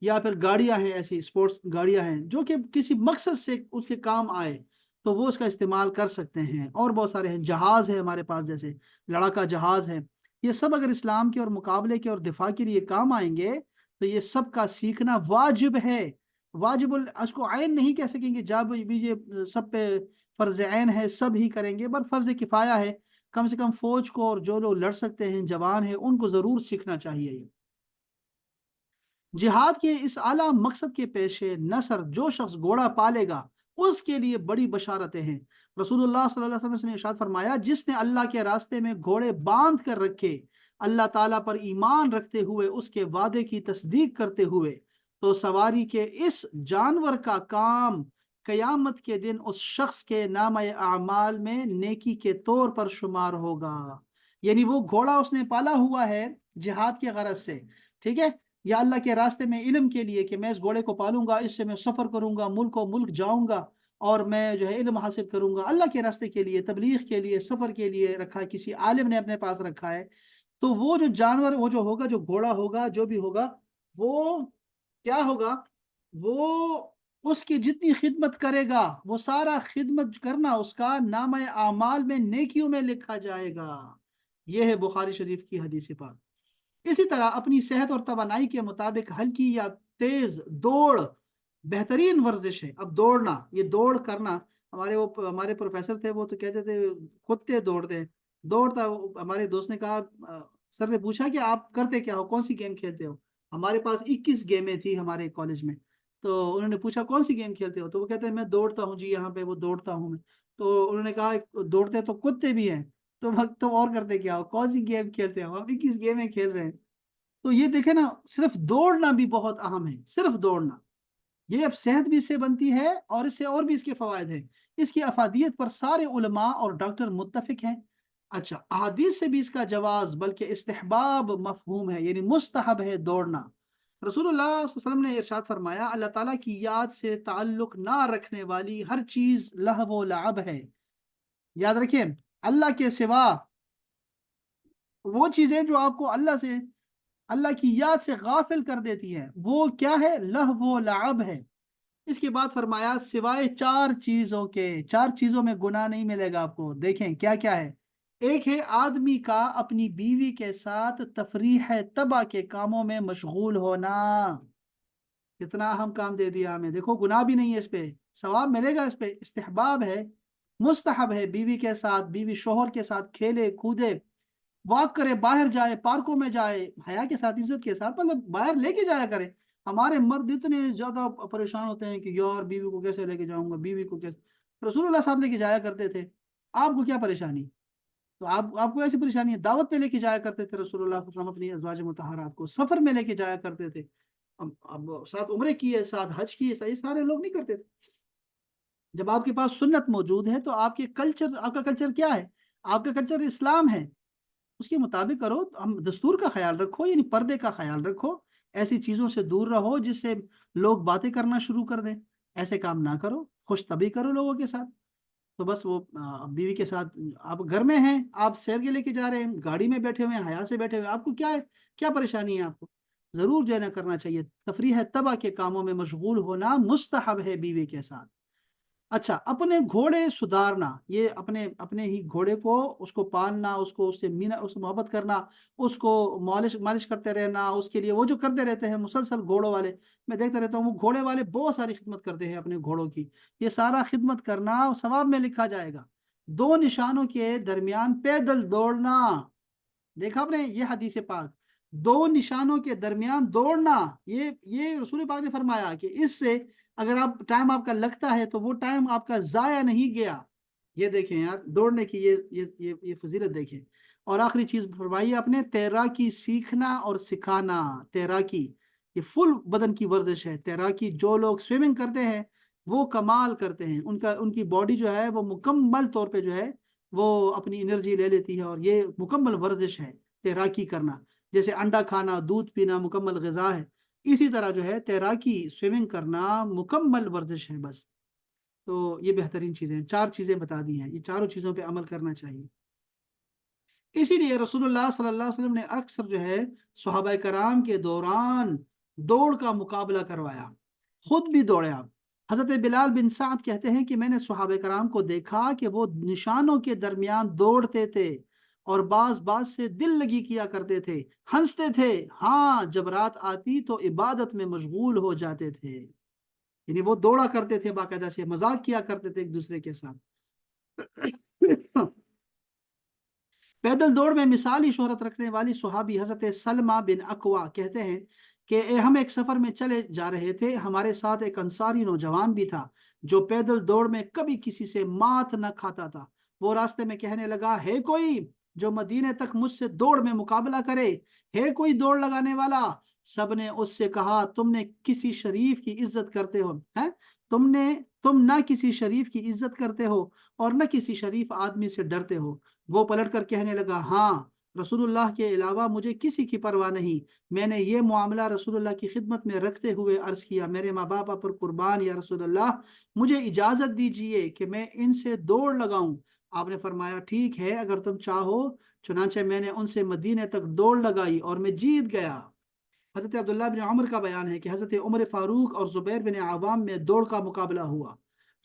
یا پھر گاڑیاں ہیں، ایسی سپورٹس گاڑیاں ہیں جو کہ کسی مقصد سے اس کے کام آئے تو وہ اس کا استعمال کر سکتے ہیں۔ اور بہت سارے ہیں، جہاز ہے ہمارے پاس، جیسے لڑاکا جہاز ہے۔ یہ سب اگر اسلام کے اور مقابلے کے اور دفاع کے لیے کام آئیں گے تو یہ سب کا سیکھنا واجب ہے۔ واجب اس کو عین نہیں کہہ سکیں گے جب بھی یہ سب پہ فرض عین ہے سب ہی کریں گے، بل فرض کفایہ ہے۔ کم سے کم فوج کو اور جو لوگ لڑ سکتے ہیں، جوان ہیں، ان کو ضرور سیکھنا چاہیے۔ جہاد کے اس اعلیٰ مقصد کے پیش نظر جو شخص گھوڑا پالے گا اس کے لیے بڑی بشارتیں ہیں۔ رسول اللہ صلی اللہ علیہ وسلم نے ارشاد فرمایا، جس نے اللہ کے راستے میں گھوڑے باندھ کر رکھے، اللہ تعالیٰ پر ایمان رکھتے ہوئے، اس کے وعدے کی تصدیق کرتے ہوئے، تو سواری کے اس جانور کا کام قیامت کے دن اس شخص کے نامہ اعمال میں نیکی کے طور پر شمار ہوگا۔ یعنی وہ گھوڑا اس نے پالا ہوا ہے جہاد کے غرض سے، ٹھیک ہے، یا اللہ کے راستے میں علم کے لیے کہ میں اس گھوڑے کو پالوں گا، اس سے میں سفر کروں گا، ملک و ملک جاؤں گا، اور میں جو ہے علم حاصل کروں گا، اللہ کے راستے کے لیے، تبلیغ کے لیے، سفر کے لیے رکھا ہے، کسی عالم نے اپنے پاس رکھا ہے، تو وہ جو جانور، وہ جو ہوگا، جو گھوڑا ہوگا، جو بھی ہوگا، وہ کیا ہوگا؟ وہ اس کی جتنی خدمت کرے گا وہ سارا خدمت کرنا اس کا نامہ اعمال میں نیکیوں میں لکھا جائے گا۔ یہ ہے بخاری شریف کی حدیث پاک۔ اسی طرح اپنی صحت اور توانائی کے مطابق ہلکی یا تیز دوڑ بہترین ورزش ہے۔ اب دوڑنا، یہ دوڑ کرنا، ہمارے پروفیسر تھے، وہ تو کہتے تھے کتے دوڑتے ہیں، دوڑتا۔ ہمارے دوست نے کہا، سر نے پوچھا کہ آپ کرتے کیا ہو، کون سی گیم کھیلتے ہو؟ ہمارے پاس 21 گیمیں تھی ہمارے کالج میں، تو انہوں نے پوچھا کون سی گیم کھیلتے ہو، تو وہ کہتے ہیں میں دوڑتا ہوں جی، یہاں پہ وہ دوڑتا ہوں میں۔ تو انہوں نے کہا دوڑتے تو کتے بھی ہیں، تو تم اور کرتے کیا ہو، کون سی گیم کھیلتے ہو؟ ہم 21 گیمیں کھیل رہے ہیں۔ تو یہ دیکھیں نا، صرف دوڑنا بھی بہت اہم ہے، صرف دوڑنا۔ یہ اب صحت بھی اس سے بنتی ہے، اور اس سے اور بھی اس کے فوائد ہیں۔ اس کی افادیت پر سارے علماء اور ڈاکٹر متفق ہیں۔ اچھا، احادیث سے بھی اس کا جواز بلکہ استحباب مفہوم ہے، یعنی مستحب ہے دوڑنا۔ رسول اللہ صلی اللہ علیہ وسلم نے ارشاد فرمایا، اللہ تعالیٰ کی یاد سے تعلق نہ رکھنے والی ہر چیز لہو و لعب ہے۔ یاد رکھیں، اللہ کے سوا وہ چیزیں جو آپ کو اللہ کی یاد سے غافل کر دیتی ہے، وہ کیا ہے؟ لہو و لعب ہے۔ اس کے بعد فرمایا، سوائے 4 چیزوں کے، 4 چیزوں میں گناہ نہیں ملے گا آپ کو۔ دیکھیں کیا کیا ہے۔ ایک ہے آدمی کا اپنی بیوی کے ساتھ تفریح طبع کے کاموں میں مشغول ہونا۔ کتنا اہم کام دے دیا ہمیں، دیکھو گناہ بھی نہیں ہے، اس پہ ثواب ملے گا، اس پہ استحباب ہے، مستحب ہے۔ بیوی کے ساتھ، بیوی شوہر کے ساتھ کھیلے کودے، واک کرے، باہر جائے، پارکوں میں جائے، حیا کے ساتھ، عزت کے ساتھ، مطلب باہر لے کے جایا کرے۔ ہمارے مرد اتنے زیادہ پریشان ہوتے ہیں کہ یار بیوی کو کیسے لے کے جاؤں گا، بیوی کو کیسے، رسول اللہ صاحب لے کے جایا کرتے تھے، آپ کو کیا پریشانی؟ تو آپ کو ایسی پریشانی ہے؟ دعوت پہ لے کے جایا کرتے تھے رسول اللہ صلی اللہ علیہ وسلم اپنی ازواج مطہرات کو، سفر میں لے کے جایا کرتے تھے، اب ساتھ عمرے کیے، ساتھ حج کیے، یہ سارے لوگ نہیں کرتے تھے۔ جب آپ کے پاس سنت موجود ہے تو آپ کا کلچر کیا ہے؟ آپ کا کلچر اسلام ہے، اس کے مطابق کرو۔ ہم دستور کا خیال رکھو، یعنی پردے کا خیال رکھو، ایسی چیزوں سے دور رہو جس سے لوگ باتیں کرنا شروع کر دیں، ایسے کام نہ کرو، خوش طبعی کرو لوگوں کے ساتھ۔ تو بس وہ بیوی کے ساتھ آپ گھر میں ہیں، آپ سیر کے لے کے جا رہے ہیں، گاڑی میں بیٹھے ہوئے ہیں، حیا سے بیٹھے ہوئے ہیں، آپ کو کیا ہے، کیا پریشانی ہے؟ آپ کو ضرور جو ہے نا کرنا چاہیے، تفریح طبع کے کاموں میں مشغول ہونا مستحب ہے بیوی کے ساتھ۔ اچھا، اپنے گھوڑے سدھارنا، یہ اپنے ہی گھوڑے کو، اس کو پالنا، اس سے محبت کرنا، اس کو مالش کرتے رہنا، اس کے لیے وہ جو کرتے رہتے ہیں مسلسل گھوڑوں والے، میں دیکھتا رہتا ہوں وہ گھوڑے والے بہت ساری خدمت کرتے ہیں اپنے گھوڑوں کی، یہ سارا خدمت کرنا ثواب میں لکھا جائے گا۔ 2 نشانوں کے درمیان پیدل دوڑنا، دیکھا آپ نے یہ حدیث پاک، 2 نشانوں کے درمیان دوڑنا، یہ رسول پاک نے فرمایا کہ اس سے اگر آپ ٹائم آپ کا لگتا ہے تو وہ ٹائم آپ کا ضائع نہیں گیا۔ یہ دیکھیں یار، دوڑنے کی یہ فضیلت دیکھیں۔ اور آخری چیز فرمائی آپ نے، تیراکی سیکھنا اور سکھانا۔ تیراکی یہ فل بدن کی ورزش ہے۔ تیراکی جو لوگ سوئمنگ کرتے ہیں وہ کمال کرتے ہیں، ان کی باڈی جو ہے وہ مکمل طور پہ جو ہے وہ اپنی انرجی لے لیتی ہے، اور یہ مکمل ورزش ہے تیراکی کرنا۔ جیسے انڈا کھانا، دودھ پینا مکمل غذا ہے، اسی طرح جو ہے تیراکی سوئمنگ کرنا مکمل ورزش ہے بس۔ تو یہ بہترین چیزیں ہیں، 4 چیزیں بتا دی ہیں، یہ چاروں چیزوں پہ عمل کرنا چاہیے۔ اسی لیے رسول اللہ صلی اللہ علیہ وسلم نے اکثر جو ہے صحابہ کرام کے دوران دوڑ کا مقابلہ کروایا، خود بھی دوڑے آپ۔ حضرت بلال بن سعد کہتے ہیں کہ میں نے صحابہ کرام کو دیکھا کہ وہ نشانوں کے درمیان دوڑتے تھے اور بعض بعض سے دل لگی کیا کرتے تھے، ہنستے تھے، ہاں جب رات آتی تو عبادت میں مشغول ہو جاتے تھے۔ یعنی وہ دوڑا کرتے تھے، باقاعدہ سے مذاق کیا کرتے تھے ایک دوسرے کے ساتھ۔ پیدل دوڑ میں مثالی شہرت رکھنے والی صحابی حضرت سلمہ بن اکوا کہتے ہیں کہ ہم ایک سفر میں چلے جا رہے تھے، ہمارے ساتھ ایک انصاری نوجوان بھی تھا جو پیدل دوڑ میں کبھی کسی سے مات نہ کھاتا تھا۔ وہ راستے میں کہنے لگا، ہے کوئی جو مدینے تک مجھ سے دوڑ میں مقابلہ کرے؟ ہے کوئی دوڑ لگانے والا؟ سب نے اس سے کہا، تم نے کسی شریف کی عزت کرتے ہو، ہے تم نہ کسی شریف کی عزت کرتے ہو اور نہ کسی شریف آدمی سے ڈرتے ہو۔ وہ پلٹ کر کہنے لگا، ہاں رسول اللہ کے علاوہ مجھے کسی کی پرواہ نہیں۔ میں نے یہ معاملہ رسول اللہ کی خدمت میں رکھتے ہوئے عرض کیا، میرے ماں باپ پر قربان یا رسول اللہ، مجھے اجازت دیجئے کہ میں ان سے دوڑ لگاؤں۔ آپ نے فرمایا، ٹھیک ہے اگر تم چاہو۔ چنانچہ میں نے ان سے مدینے تک دوڑ لگائی اور میں جیت گیا۔ حضرت عبداللہ بن عمر کا بیان ہے کہ حضرت عمر فاروق اور زبیر بن عوام میں دوڑ کا مقابلہ ہوا۔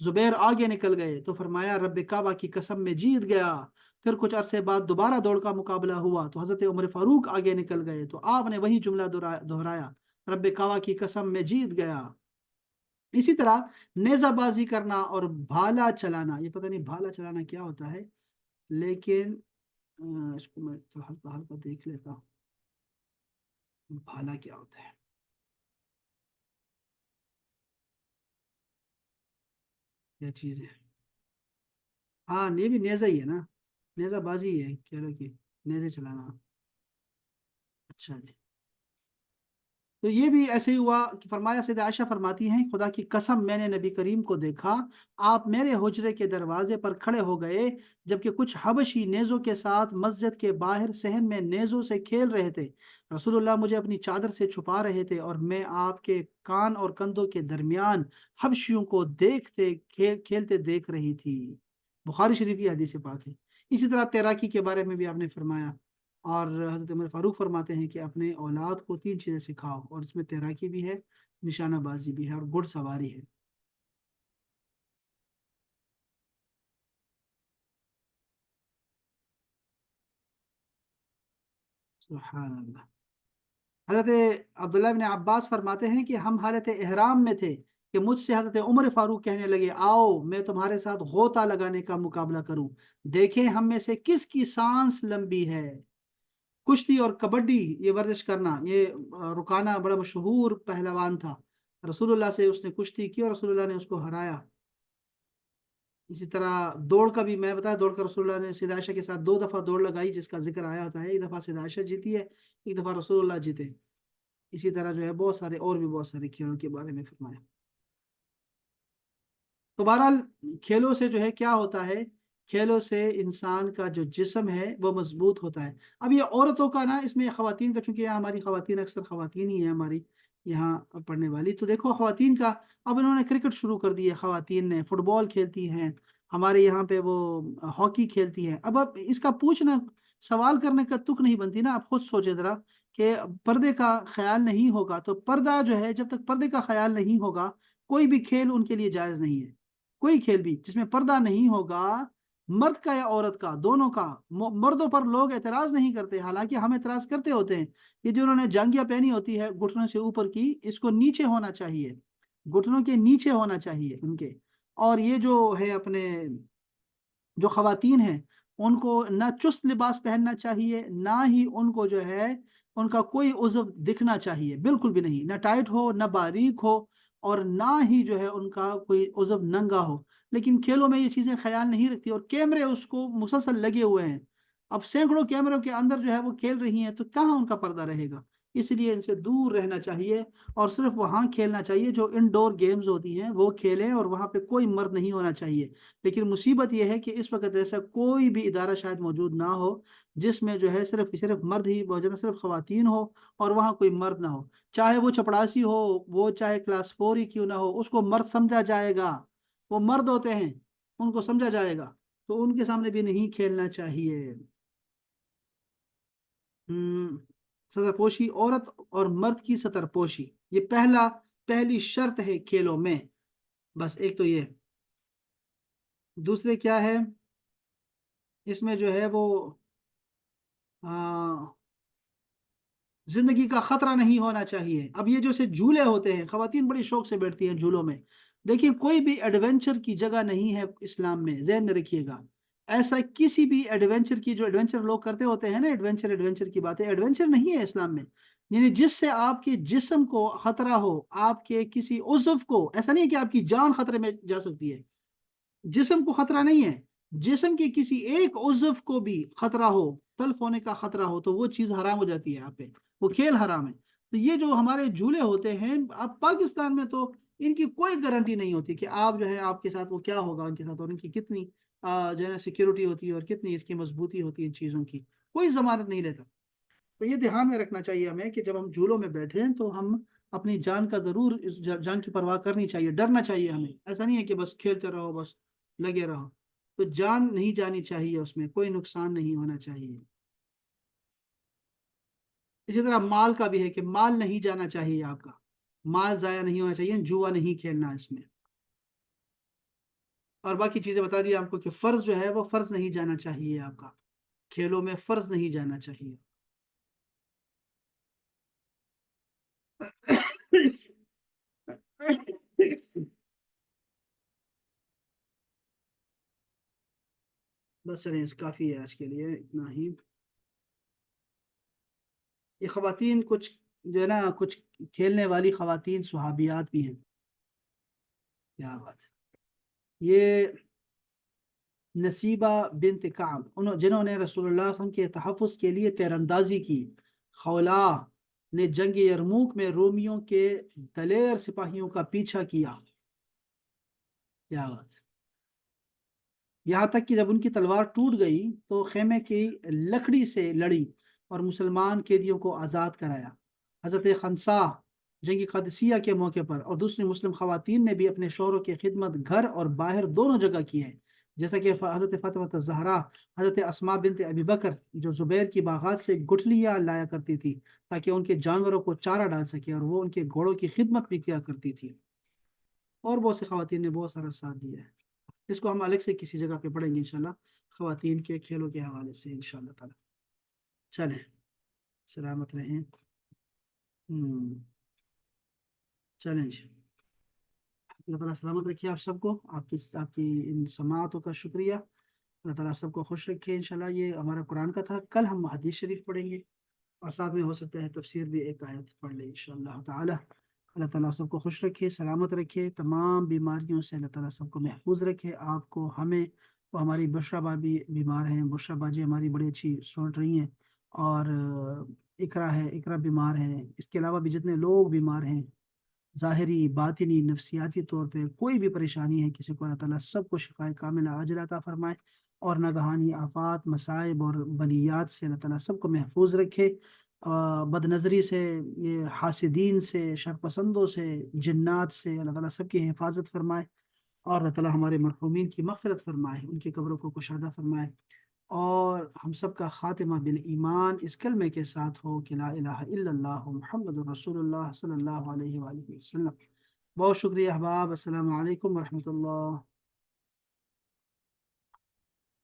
زبیر آگے نکل گئے تو فرمایا، رب کعبہ کی قسم میں جیت گیا۔ پھر کچھ عرصے بعد دوبارہ دوڑ کا مقابلہ ہوا تو حضرت عمر فاروق آگے نکل گئے تو آپ نے وہی جملہ دہرایا، رب کعبہ کی قسم میں جیت گیا۔ اسی طرح نیزہ بازی کرنا اور بھالا چلانا، یہ پتہ نہیں بھالا چلانا کیا ہوتا ہے، لیکن اس کو میں ہلکا ہلکا دیکھ لیتا ہوں، بھالا کیا ہوتا ہے؟ کیا چیز ہے؟ ہاں یہ بھی نیزہ ہی ہے نا، نیزہ بازی ہے، کہہ لو کہ نیزے چلانا۔ اچھا جی، تو یہ بھی ایسے ہی ہوا کہ فرمایا، سیدہ عائشہ فرماتی ہیں، خدا کی قسم میں نے نبی کریم کو دیکھا، آپ میرے حجرے کے دروازے پر کھڑے ہو گئے جبکہ کچھ حبشی نیزوں کے ساتھ مسجد کے باہر صحن میں نیزوں سے کھیل رہے تھے۔ رسول اللہ مجھے اپنی چادر سے چھپا رہے تھے اور میں آپ کے کان اور کندھوں کے درمیان حبشیوں کو کھیلتے دیکھ رہی تھی۔ بخاری شریف کی حدیث پاک ہے۔ اسی طرح تیراکی کے بارے میں بھی آپ نے فرمایا، اور حضرت عمر فاروق فرماتے ہیں کہ اپنے اولاد کو 3 چیزیں سکھاؤ، اور اس میں تیراکی بھی ہے، نشانہ بازی بھی ہے، اور گھڑ سواری ہے۔ سبحان اللہ۔ حضرت عبداللہ بن عباس فرماتے ہیں کہ ہم حالت احرام میں تھے کہ مجھ سے حضرت عمر فاروق کہنے لگے، آؤ میں تمہارے ساتھ غوطہ لگانے کا مقابلہ کروں، دیکھیں ہم میں سے کس کی سانس لمبی ہے۔ کشتی اور کبڈی یہ ورزش کرنا، یہ رکانہ بڑا مشہور پہلوان تھا، رسول اللہ سے اس نے کشتی کی اور رسول اللہ نے اس کو ہرایا۔ اسی طرح دوڑ کا بھی میں بتایا، دوڑ کا رسول اللہ نے سیدہ عائشہ کے ساتھ 2 دفعہ دوڑ لگائی جس کا ذکر آیا ہوتا ہے، ایک دفعہ سیدہ عائشہ جیتی ہے، ایک دفعہ رسول اللہ جیتے۔ اسی طرح جو ہے بہت سارے اور بھی بہت سارے کھیلوں کے بارے میں فرمایا۔ تو بہرحال کھیلوں سے جو ہے کیا ہوتا ہے، کھیلوں سے انسان کا جو جسم ہے وہ مضبوط ہوتا ہے۔ اب یہ عورتوں کا نا، اس میں خواتین کا، چونکہ یہاں ہماری خواتین اکثر خواتین ہی ہیں ہماری یہاں پڑھنے والی، تو دیکھو خواتین کا اب انہوں نے کرکٹ شروع کر دی ہے، خواتین نے فٹ بال کھیلتی ہیں، ہمارے یہاں پہ وہ ہاکی کھیلتی ہیں۔ اب اس کا پوچھنا، سوال کرنے کا تک نہیں بنتی نا، آپ خود سوچے ذرا کہ پردے کا خیال نہیں ہوگا تو پردہ جو ہے، جب تک پردے کا خیال نہیں ہوگا کوئی بھی کھیل ان کے لیے جائز نہیں ہے۔ کوئی کھیل بھی جس میں پردہ نہیں ہوگا، مرد کا یا عورت کا، دونوں کا، مردوں پر لوگ اعتراض نہیں کرتے، حالانکہ ہم اعتراض کرتے ہوتے ہیں۔ یہ جو انہوں نے جانگیاں پہنی ہوتی ہے گھٹنوں سے اوپر کی، اس کو نیچے ہونا چاہیے، گھٹنوں کے نیچے ہونا چاہیے ان کے۔ اور یہ جو ہے اپنے جو خواتین ہیں، ان کو نہ چست لباس پہننا چاہیے، نہ ہی ان کو جو ہے ان کا کوئی عضو دکھنا چاہیے، بالکل بھی نہیں، نہ ٹائٹ ہو نہ باریک ہو، اور نہ ہی جو ہے ان کا کوئی عضو ننگا ہو، لیکن کھیلوں میں یہ چیزیں خیال نہیں رکھتی اور کیمرے اس کو مسلسل لگے ہوئے ہیں۔ اب سینکڑوں کیمروں کے اندر جو ہے وہ کھیل رہی ہیں، تو کہاں ان کا پردہ رہے گا؟ اس لیے ان سے دور رہنا چاہیے اور صرف وہاں کھیلنا چاہیے جو انڈور گیمز ہوتی ہیں وہ کھیلیں، اور وہاں پہ کوئی مرد نہیں ہونا چاہیے۔ لیکن مصیبت یہ ہے کہ اس وقت ایسا کوئی بھی ادارہ شاید موجود نہ ہو جس میں جو ہے صرف مرد ہی بہت، صرف خواتین ہو اور وہاں کوئی مرد نہ ہو، چاہے وہ چپڑاسی ہو، وہ چاہے کلاس 4 ہی کیوں نہ ہو، اس کو مرد سمجھا جائے گا، وہ مرد ہوتے ہیں، ان کو سمجھا جائے گا، تو ان کے سامنے بھی نہیں کھیلنا چاہیے۔ ہم، سطر پوشی، عورت اور مرد کی سطر پوشی، یہ پہلی شرط ہے کھیلوں میں، بس ایک تو یہ۔ دوسرے کیا ہے اس میں جو ہے وہ آ، زندگی کا خطرہ نہیں ہونا چاہیے۔ اب یہ جو سے جھولے ہوتے ہیں، خواتین بڑی شوق سے بیٹھتی ہیں جھولوں میں، دیکھیے کوئی بھی ایڈونچر کی جگہ نہیں ہے اسلام میں، ذہن میں رکھیے گا۔ ایسا کسی بھی ایڈونچر کی، جو ایڈونچر لوگ کرتے ہوتے ہیں نا، ایڈونچر کی باتیں، ایڈونچر نہیں ہے اسلام میں، یعنی جس سے آپ کے جسم کو خطرہ ہو، آپ کے کسی عضو کو، ایسا نہیں ہے کہ آپ کی جان خطرے میں جا سکتی ہے، جسم کو خطرہ نہیں ہے، جسم کے کسی ایک عضو کو بھی خطرہ ہو، تلف ہونے کا خطرہ ہو، تو وہ چیز حرام ہو جاتی ہے آپ پہ، وہ کھیل حرام ہے۔ تو یہ جو ہمارے جھولے ہوتے ہیں اب پاکستان میں، تو ان کی کوئی گارنٹی نہیں ہوتی کہ آپ جو ہے آپ کے ساتھ وہ کیا ہوگا ان کے ساتھ، اور ان کی کتنی جو ہے نا سیکورٹی ہوتی ہے، اور کتنی اس کی مضبوطی ہوتی ہے ان چیزوں کی، کوئی ضمانت نہیں لیتا۔ تو یہ دھیان میں رکھنا چاہیے ہمیں کہ جب ہم جھولوں میں بیٹھیں تو ہم اپنی جان کا ضرور، اس جان کی پرواہ کرنی چاہیے، ڈرنا چاہیے ہمیں، ایسا نہیں ہے کہ بس کھیلتے رہو، بس لگے رہو، تو جان نہیں جانی چاہیے، اس میں کوئی نقصان نہیں ہونا چاہیے۔ اسی طرح مال کا بھی ہے کہ مال نہیں جانا چاہیے، آپ کا مال ضائع نہیں ہونا چاہیے، جوا نہیں کھیلنا اس میں۔ اور باقی چیزیں بتا دی آپ کو کہ فرض جو ہے وہ فرض نہیں جانا چاہیے، آپ کا کھیلوں میں فرض نہیں جانا چاہیے۔ بس چلیں، اس کافی ہے آج کے لیے، اتنا ہی۔ یہ خواتین کچھ جو ہے نا، کچھ کھیلنے والی خواتین صحابیات بھی ہیں، کیا بات ہے۔ یہ نصیبہ بنت کعب، جنہوں نے رسول اللہ صلی اللہ علیہ وسلم کے تحفظ کے لیے تیر اندازی کی، خولا نے جنگ یرموک میں رومیوں کے دلیر سپاہیوں کا پیچھا کیا، کیا بات ہے۔ یہاں تک کہ جب ان کی تلوار ٹوٹ گئی تو خیمے کی لکڑی سے لڑی اور مسلمان قیدیوں کو آزاد کرایا۔ حضرت خنسا جنگ قادسیہ کے موقع پر اور دوسری مسلم خواتین نے بھی اپنے شوہروں کی خدمت گھر اور باہر دونوں جگہ کی ہے، جیسا کہ حضرت فاطمہ الزہرا، حضرت اسماء بنت ابی بکر جو زبیر کی باغات سے گٹھلیاں لایا کرتی تھی تاکہ ان کے جانوروں کو چارہ ڈال سکے، اور وہ ان کے گھوڑوں کی خدمت بھی کیا کرتی تھی، اور بہت سی خواتین نے بہت سارا ساتھ دیا ہے۔ اس کو ہم الگ سے کسی جگہ پہ پڑھیں گے انشاءاللہ، خواتین کے کھیلوں کے حوالے سے انشاءاللہ تعالی۔ چلیں، سلامت رہیں۔ چلیں جی، اللہ تعالیٰ سلامت رکھیے آپ سب کو، آپ کی ان سماعتوں کا شکریہ، اللہ تعالیٰ آپ سب کو خوش رکھے انشاءاللہ۔ یہ ہمارا قرآن کا تھا، کل ہم حدیث شریف پڑھیں گے، اور ساتھ میں ہو سکتا ہے تفسیر بھی ایک آیت پڑھ لیں انشاءاللہ تعالی۔ اللہ تعالیٰ سب کو خوش رکھے، سلامت رکھے، تمام بیماریوں سے اللہ تعالیٰ سب کو محفوظ رکھے، آپ کو، ہمیں۔ وہ ہماری بشرا بابی بیمار ہیں، بشرا باجی ہماری بڑی اچھی سنٹ رہی ہیں، اور اقرا ہے، اقرا بیمار ہے، اس کے علاوہ بھی جتنے لوگ بیمار ہیں، ظاہری باطنی نفسیاتی طور پہ کوئی بھی پریشانی ہے کسی کو، اللہ تعالیٰ سب کو شفائے کاملہ عاجلہ عطا فرمائے، اور ناگہانی آفات، مصائب اور بلیات سے اللہ تعالیٰ سب کو محفوظ رکھے، بد نظری سے، یہ حاسدین سے، شر پسندوں سے، جنات سے اللہ تعالیٰ سب کی حفاظت فرمائے، اور اللہ تعالیٰ ہمارے مرحومین کی مغفرت فرمائے، ان کی قبروں کو کشادہ فرمائے، اور ہم سب کا خاتمہ بالایمان اس کلمے کے ساتھ ہو کہ لا الہ الا اللہ محمد رسول اللہ صلی اللہ علیہ وآلہ وسلم۔ بہت شکریہ احباب، السلام علیکم ورحمۃ اللہ۔